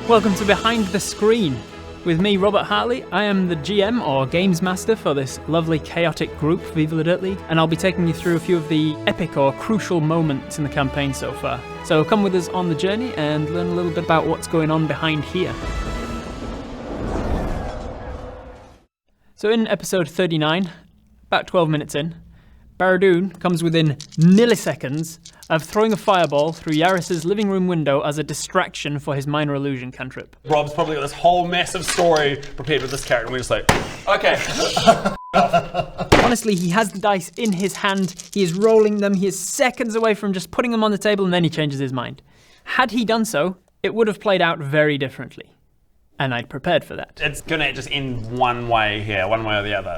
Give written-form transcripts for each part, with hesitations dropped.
Welcome to Behind the Screen. With me, Robert Hartley. I am the GM or Games Master for this lovely chaotic group, Viva the Dirt League, and I'll be taking you through a few of the epic or crucial moments in the campaign so far. So come with us on the journey and learn a little bit about what's going on behind here. So in episode 39, about 12 minutes in, Baradun comes within milliseconds of throwing a fireball through Yarris's living room window as a distraction for his minor illusion cantrip. Rob's probably got this whole massive story prepared with this character, and we're just like, okay. Honestly, he has the dice in his hand, he is rolling them, he is seconds away from just putting them on the table, and then he changes his mind. Had he done so, it would have played out very differently. And I'd prepared for that. It's gonna just end one way here, one way or the other.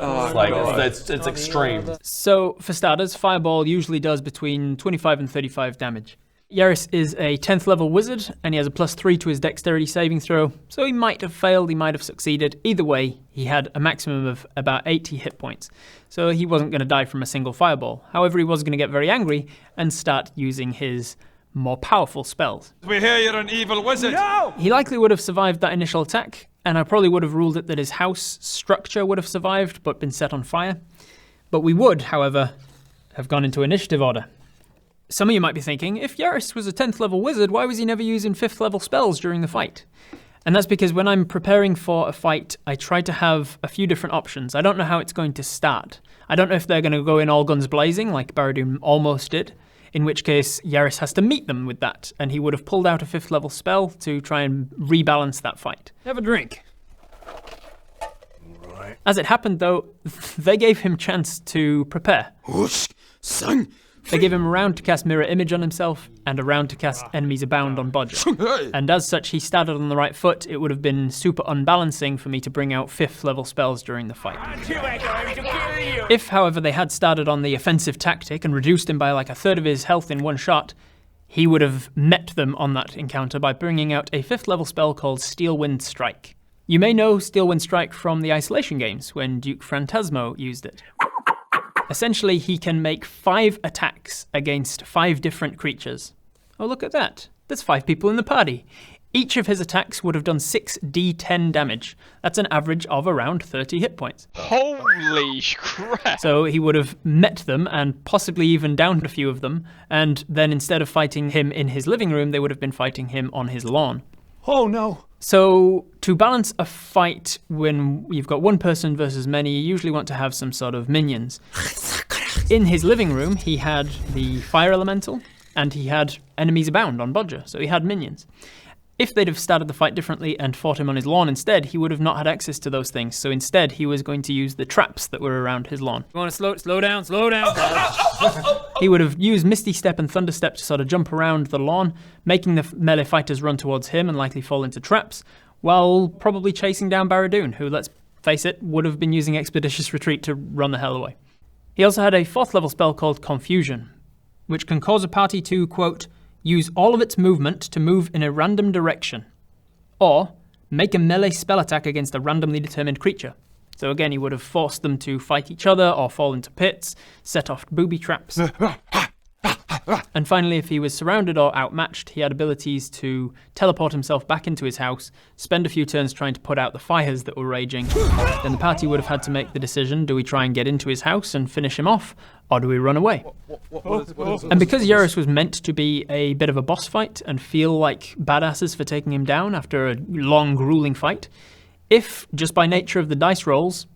It's extreme. So, for starters, Fireball usually does between 25 and 35 damage. Yarris is a 10th level wizard, and he has a +3 to his dexterity saving throw, so he might have failed, he might have succeeded. Either way, he had a maximum of about 80 hit points, so he wasn't going to die from a single fireball. However, he was going to get very angry and start using his more powerful spells. We hear you're an evil wizard! No! He likely would have survived that initial attack, and I probably would have ruled it that his house structure would have survived but been set on fire. But we would, however, have gone into initiative order. Some of you might be thinking, if Yarris was a 10th level wizard, why was he never using 5th level spells during the fight? And that's because when I'm preparing for a fight, I try to have a few different options. I don't know how it's going to start. I don't know if they're going to go in all guns blazing, like Baradun almost did, in which case Yarris has to meet them with that, and he would have pulled out a 5th level spell to try and rebalance that fight. Have a drink. Right. As it happened, though, they gave him chance to prepare. Whoosh, son. They gave him a round to cast Mirror Image on himself, and a round to cast Enemies Abound on Bodger. And as such, he started on the right foot. It would have been super unbalancing for me to bring out 5th level spells during the fight. If, however, they had started on the offensive tactic and reduced him by like 1/3 of his health in one shot, he would have met them on that encounter by bringing out a 5th level spell called Steelwind Strike. You may know Steelwind Strike from the Isolation games, when Duke Phantasmo used it. Essentially, he can make 5 attacks against 5 different creatures. Oh, look at that. There's 5 people in the party. Each of his attacks would have done 6d10 damage. That's an average of around 30 hit points. Holy crap! So he would have met them and possibly even downed a few of them, and then instead of fighting him in his living room, they would have been fighting him on his lawn. Oh no. So to balance a fight when you've got one person versus many, you usually want to have some sort of minions. In his living room, he had the Fire Elemental, and he had Enemies Abound on Bodger, so he had minions. If they'd have started the fight differently and fought him on his lawn instead, he would have not had access to those things, so instead he was going to use the traps that were around his lawn. You want to slow down? He would have used Misty Step and Thunder Step to sort of jump around the lawn, making the melee fighters run towards him and likely fall into traps, while probably chasing down Baradun, who, let's face it, would have been using Expeditious Retreat to run the hell away. He also had a 4th level spell called Confusion, which can cause a party to, quote, use all of its movement to move in a random direction, or make a melee spell attack against a randomly determined creature. So again, he would have forced them to fight each other or fall into pits, set off booby traps. And finally, if he was surrounded or outmatched, he had abilities to teleport himself back into his house, spend a few turns trying to put out the fires that were raging. Then the party would have had to make the decision, do we try and get into his house and finish him off, or do we run away? And because Yarris was meant to be a bit of a boss fight and feel like badasses for taking him down after a long, grueling fight, if, just by nature of the dice rolls,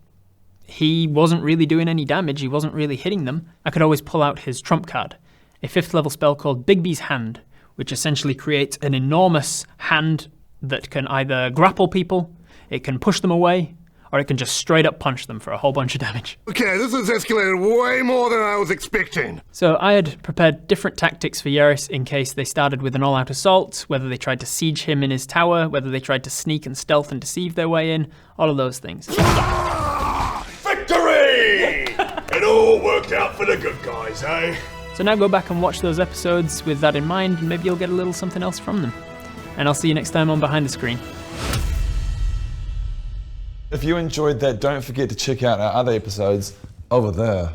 he wasn't really doing any damage, he wasn't really hitting them, I could always pull out his trump card, a 5th level spell called Bigby's Hand, which essentially creates an enormous hand that can either grapple people, it can push them away, or it can just straight up punch them for a whole bunch of damage. Okay, this has escalated way more than I was expecting. So I had prepared different tactics for Yarris in case they started with an all-out assault, whether they tried to siege him in his tower, whether they tried to sneak and stealth and deceive their way in, all of those things. Victory! It all worked out for the good guys, eh? So now go back and watch those episodes with that in mind, and maybe you'll get a little something else from them. And I'll see you next time on Behind the Screen. If you enjoyed that, don't forget to check out our other episodes over there.